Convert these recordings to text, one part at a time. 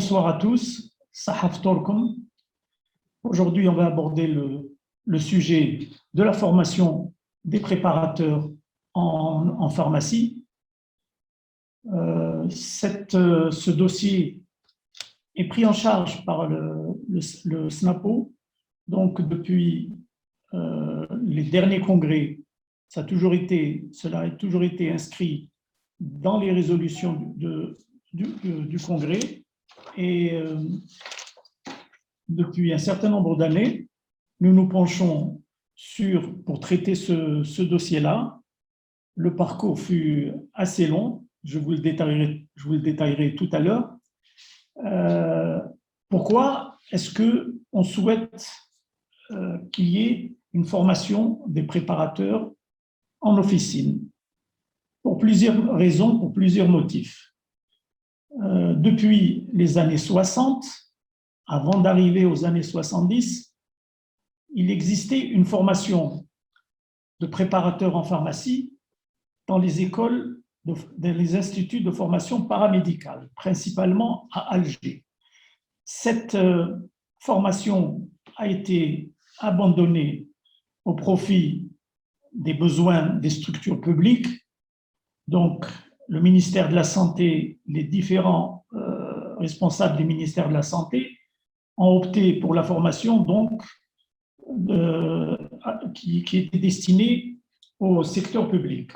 Bonsoir à tous. Sahaf Torkum. Aujourd'hui, on va aborder le sujet de la formation des préparateurs en pharmacie. Ce dossier est pris en charge par le SNAPO. Donc, depuis les derniers congrès, cela a toujours été inscrit dans les résolutions du congrès. Et depuis un certain nombre d'années, nous nous penchons pour traiter ce dossier-là. Le parcours fut assez long, je vous le détaillerai tout à l'heure. Pourquoi est-ce qu'on souhaite qu'il y ait une formation des préparateurs en officine? Pour plusieurs raisons, pour plusieurs motifs. Depuis les années 60, avant d'arriver aux années 70, il existait une formation de préparateurs en pharmacie dans les écoles, dans les instituts de formation paramédicale, principalement à Alger. Cette formation a été abandonnée au profit des besoins des structures publiques. Donc, le ministère de la Santé, les différents responsables des ministères de la Santé ont opté pour la formation donc, qui était destinée au secteur public.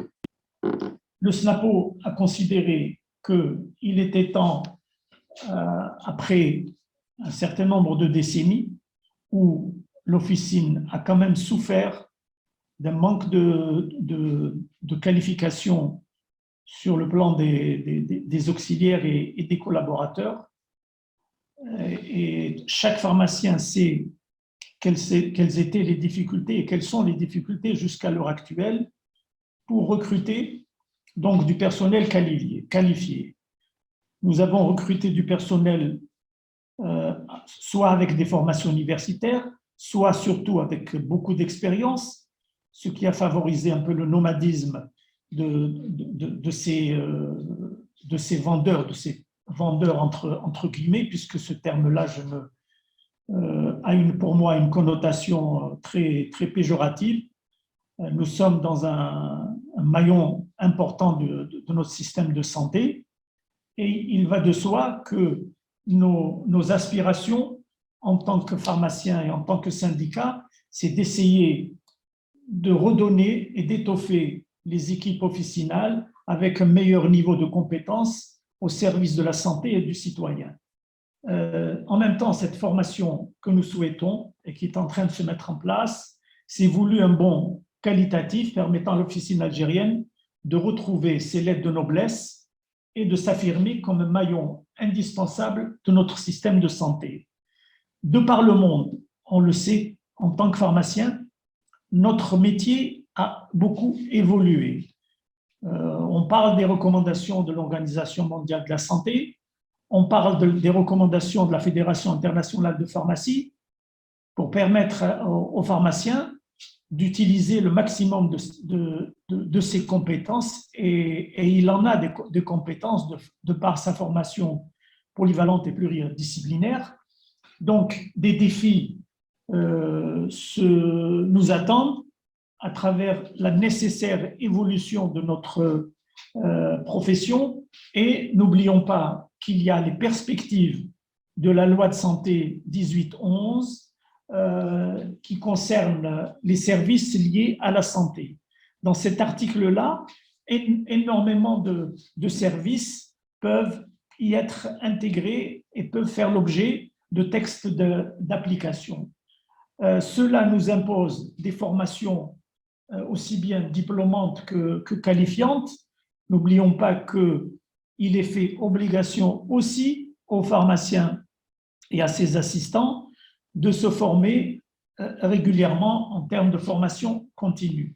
Le SNAPO a considéré qu'il était temps, après un certain nombre de décennies, où l'officine a quand même souffert d'un manque de qualification sur le plan des auxiliaires et des collaborateurs. Et chaque pharmacien sait quelles étaient les difficultés et quelles sont les difficultés jusqu'à l'heure actuelle pour recruter donc du personnel qualifié. Nous avons recruté du personnel soit avec des formations universitaires, soit surtout avec beaucoup d'expérience, ce qui a favorisé un peu le nomadisme de ces vendeurs, entre guillemets, puisque ce terme-là a pour moi une connotation très, très péjorative. Nous sommes dans un maillon important de notre système de santé et il va de soi que nos aspirations en tant que pharmaciens et en tant que syndicats, c'est d'essayer de redonner et d'étoffer les équipes officinales avec un meilleur niveau de compétence au service de la santé et du citoyen. En même temps, cette formation que nous souhaitons et qui est en train de se mettre en place, c'est voulu un bond qualitatif permettant à l'officine algérienne de retrouver ses lettres de noblesse et de s'affirmer comme un maillon indispensable de notre système de santé. De par le monde, on le sait, en tant que pharmacien, notre métier a beaucoup évolué. On parle des recommandations de l'Organisation mondiale de la santé, on parle des recommandations de la Fédération internationale de pharmacie pour permettre aux pharmaciens d'utiliser le maximum de ses compétences et il en a des compétences de par sa formation polyvalente et pluridisciplinaire. Donc, des défis nous attendent à travers la nécessaire évolution de notre profession et n'oublions pas qu'il y a les perspectives de la loi de santé 1811 qui concerne les services liés à la santé. Dans cet article-là, énormément de services peuvent y être intégrés et peuvent faire l'objet de textes d'application. Cela nous impose des formations aussi bien diplômantes que qualifiantes. N'oublions pas qu'il est fait obligation aussi aux pharmaciens et à ses assistants de se former régulièrement en termes de formation continue.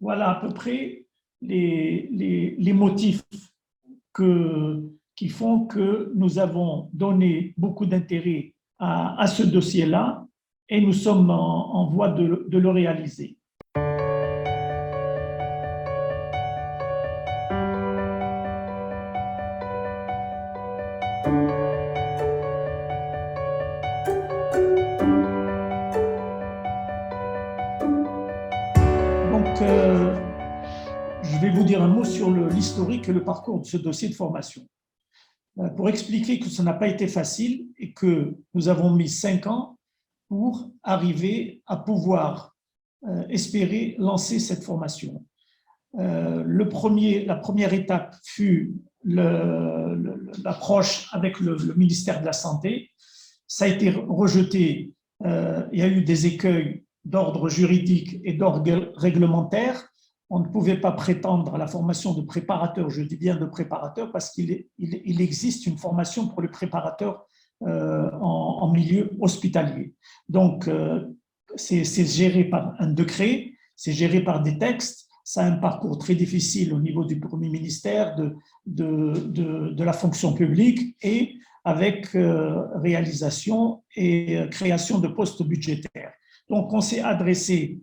Voilà à peu près les motifs qui font que nous avons donné beaucoup d'intérêt à ce dossier-là et nous sommes en voie de le réaliser. un mot sur l'historique et le parcours de ce dossier de formation. Pour expliquer que ça n'a pas été facile et que nous avons mis 5 ans pour arriver à pouvoir espérer lancer cette formation. La première étape fut l'approche avec le ministère de la Santé. Ça a été rejeté. Il y a eu des écueils d'ordre juridique et d'ordre réglementaire. On ne pouvait pas prétendre à la formation de préparateur, je dis bien de préparateur, parce qu'il existe une formation pour les préparateurs en milieu hospitalier. Donc, c'est géré par un décret, c'est géré par des textes, ça a un parcours très difficile au niveau du Premier ministère, de la fonction publique et avec réalisation et création de postes budgétaires. Donc, on s'est adressé,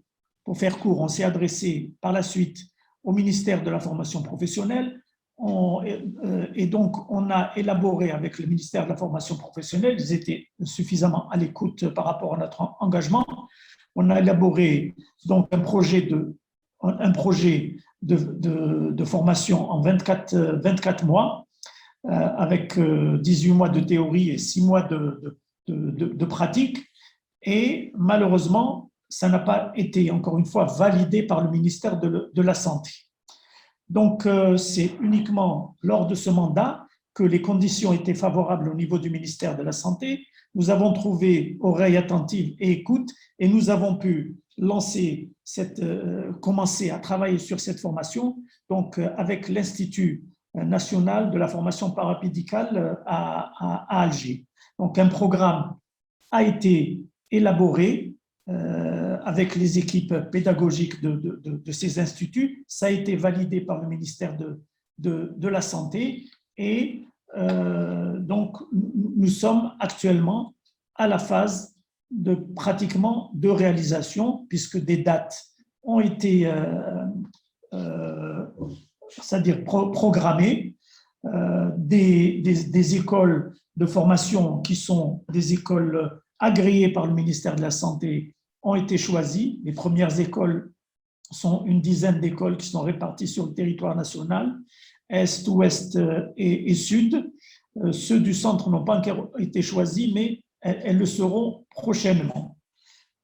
pour faire court, on s'est adressé par la suite au ministère de la formation professionnelle et donc on a élaboré avec le ministère de la formation professionnelle, ils étaient suffisamment à l'écoute par rapport à notre engagement, on a élaboré donc un projet de formation en 24 mois avec 18 mois de théorie et 6 mois de pratique. Et malheureusement, ça n'a pas été, encore une fois, validé par le ministère de la Santé. Donc, c'est uniquement lors de ce mandat que les conditions étaient favorables au niveau du ministère de la Santé. Nous avons trouvé oreille attentive et écoute, et nous avons pu commencer à travailler sur cette formation, donc avec l'Institut national de la formation paramédicale à Alger. Donc, un programme a été élaboré avec les équipes pédagogiques de ces instituts. Ça a été validé par le ministère de la Santé et donc nous sommes actuellement à la phase pratiquement de réalisation puisque des dates ont été c'est-à-dire programmées, des écoles de formation qui sont des écoles agréées par le ministère de la Santé ont été choisies. Les premières écoles sont une dizaine d'écoles qui sont réparties sur le territoire national, Est, Ouest et Sud. Ceux du centre n'ont pas encore été choisis, mais elles le seront prochainement.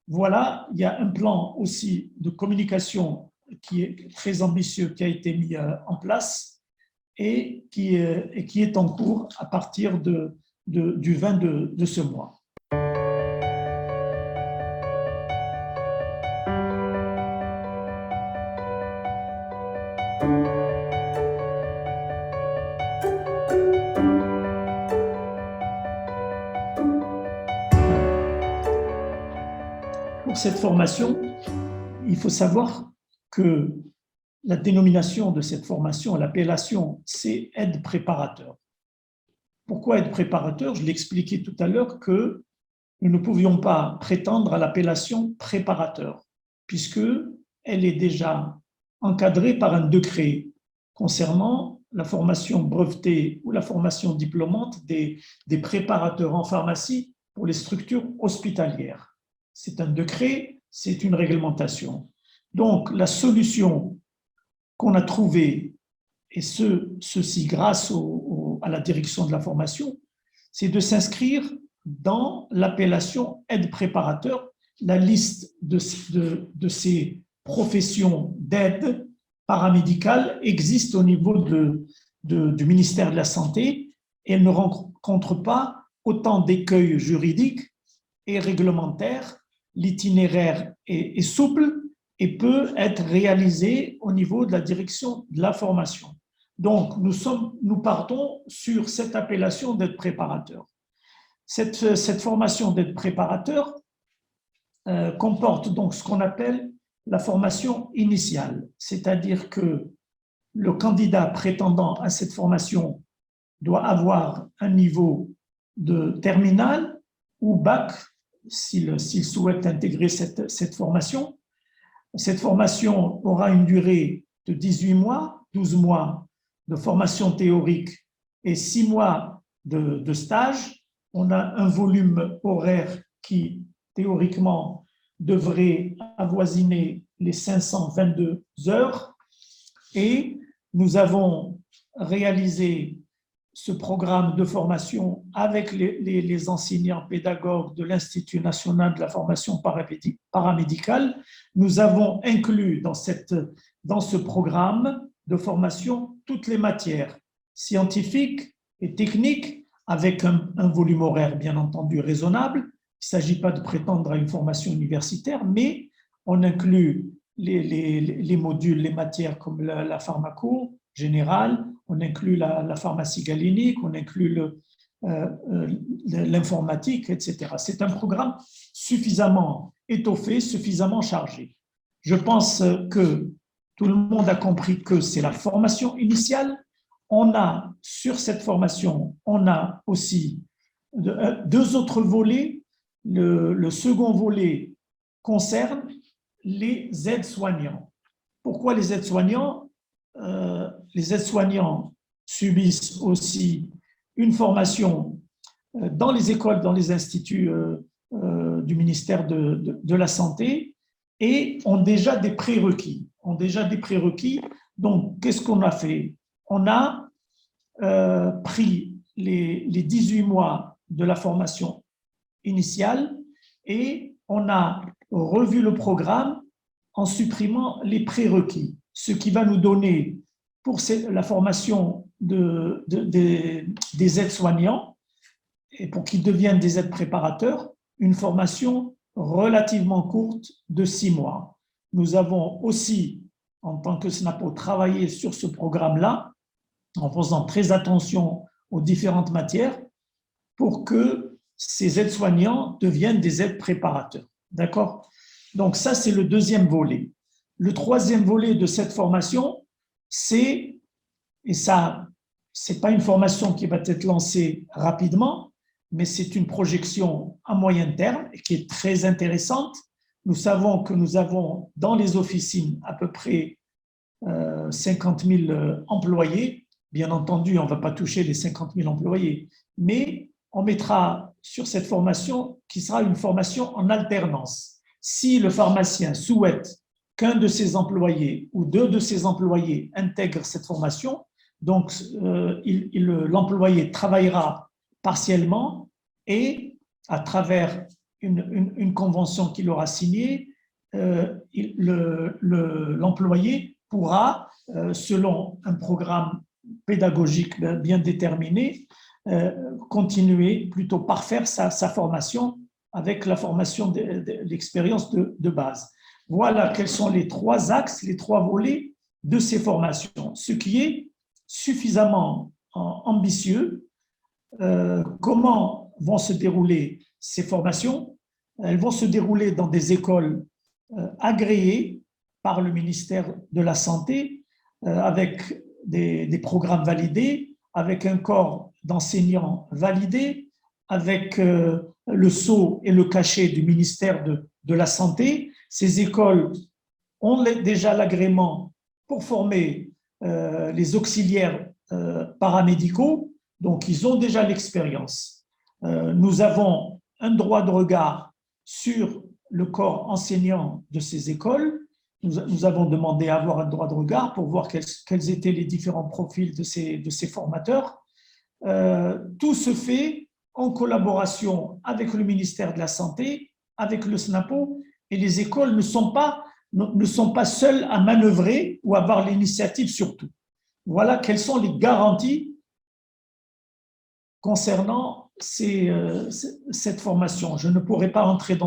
Voilà, il y a un plan aussi de communication qui est très ambitieux, qui a été mis en place et qui est en cours à partir du 20 de ce mois. Pour cette formation, il faut savoir que la dénomination de cette formation, l'appellation, c'est aide préparateur. Pourquoi aide préparateur? Je l'ai expliqué tout à l'heure que nous ne pouvions pas prétendre à l'appellation préparateur, puisqu'elle est déjà encadrée par un décret concernant la formation brevetée ou la formation diplômante des préparateurs en pharmacie pour les structures hospitalières. C'est un décret, c'est une réglementation. Donc, la solution qu'on a trouvée, et ceci grâce à la direction de la formation, c'est de s'inscrire dans l'appellation aide préparateur. La liste de ces professions d'aide paramédicale existe au niveau du ministère de la Santé et elle ne rencontre pas autant d'écueils juridiques et réglementaires. L'itinéraire est souple et peut être réalisé au niveau de la direction de la formation. Donc, nous partons sur cette appellation d'aide préparateur. Cette formation d'aide préparateur comporte donc ce qu'on appelle la formation initiale, c'est-à-dire que le candidat prétendant à cette formation doit avoir un niveau de terminale ou bac s'il souhaite intégrer cette formation. Cette formation aura une durée de 18 mois, 12 mois de formation théorique et 6 mois de stage. On a un volume horaire qui, théoriquement, devrait avoisiner les 522 heures et nous avons réalisé ce programme de formation avec les enseignants pédagogues de l'Institut national de la formation paramédicale. Nous avons inclus dans ce programme de formation toutes les matières scientifiques et techniques avec un volume horaire bien entendu raisonnable. Il ne s'agit pas de prétendre à une formation universitaire, mais on inclut les modules, les matières comme la pharmaco générale, on inclut la pharmacie galénique, on inclut l'informatique, etc. C'est un programme suffisamment étoffé, suffisamment chargé. Je pense que tout le monde a compris que c'est la formation initiale. On a, sur cette formation, on a aussi deux autres volets. Le second volet concerne les aides-soignants. Pourquoi les aides-soignants? Les aides-soignants subissent aussi une formation dans les écoles, dans les instituts du ministère de la Santé et ont déjà des prérequis. Donc, qu'est-ce qu'on a fait? On a pris les 18 mois de la formation initiale et on a revu le programme en supprimant les prérequis, ce qui va nous donner pour la formation des aides-soignants et pour qu'ils deviennent des aides préparateurs, une formation relativement courte de 6 mois. Nous avons aussi, en tant que SNAPO, travaillé sur ce programme-là en faisant très attention aux différentes matières pour que ces aides-soignants deviennent des aides préparateurs. D'accord? Donc ça, c'est le deuxième volet. Le troisième volet de cette formation, c'est, et ça, ce n'est pas une formation qui va être lancée rapidement, mais c'est une projection à moyen terme qui est très intéressante. Nous savons que nous avons dans les officines à peu près 50 000 employés. Bien entendu, on ne va pas toucher les 50 000 employés, mais on mettra sur cette formation qui sera une formation en alternance. Si le pharmacien souhaite qu'un de ses employés ou deux de ses employés intègrent cette formation, donc l'employé travaillera partiellement et à travers une convention qu'il aura signée, l'employé pourra, selon un programme pédagogique bien déterminé, continuer, plutôt parfaire sa formation avec la formation de l'expérience de base. Voilà quels sont les 3 axes, les 3 volets de ces formations, ce qui est suffisamment ambitieux. Comment vont se dérouler ces formations? Elles vont se dérouler dans des écoles agréées par le ministère de la Santé, avec des programmes validés, avec un corps d'enseignants validé, avec le sceau et le cachet du ministère de la Santé. Ces écoles ont déjà l'agrément pour former les auxiliaires paramédicaux, donc ils ont déjà l'expérience. Nous avons un droit de regard sur le corps enseignant de ces écoles. Nous avons demandé à avoir un droit de regard pour voir quels étaient les différents profils de ces formateurs. Tout se fait en collaboration avec le ministère de la Santé, avec le SNAPO, et les écoles ne sont pas seules à manœuvrer ou à avoir l'initiative sur tout. Voilà quelles sont les garanties concernant cette formation. Je ne pourrai pas entrer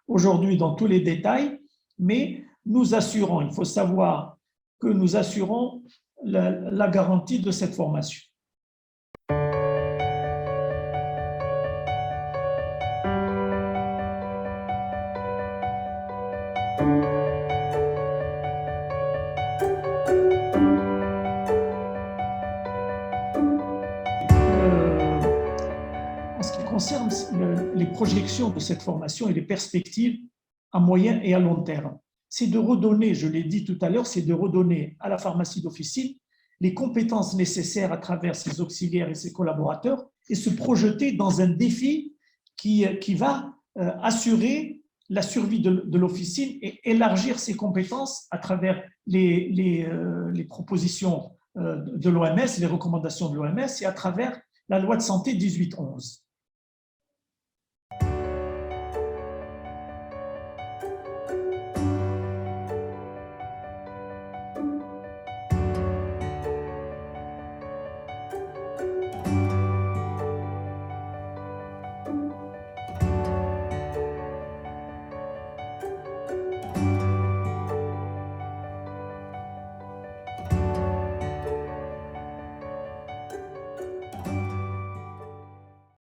aujourd'hui dans tous les détails, mais nous assurons, il faut savoir que nous assurons la garantie de cette formation. En ce qui concerne les projections de cette formation et les perspectives à moyen et à long terme, c'est de redonner, je l'ai dit tout à l'heure, c'est de redonner à la pharmacie d'officine les compétences nécessaires à travers ses auxiliaires et ses collaborateurs et se projeter dans un défi qui va assurer la survie de l'officine et élargir ses compétences à travers les propositions de l'OMS, les recommandations de l'OMS et à travers la loi de santé 1811.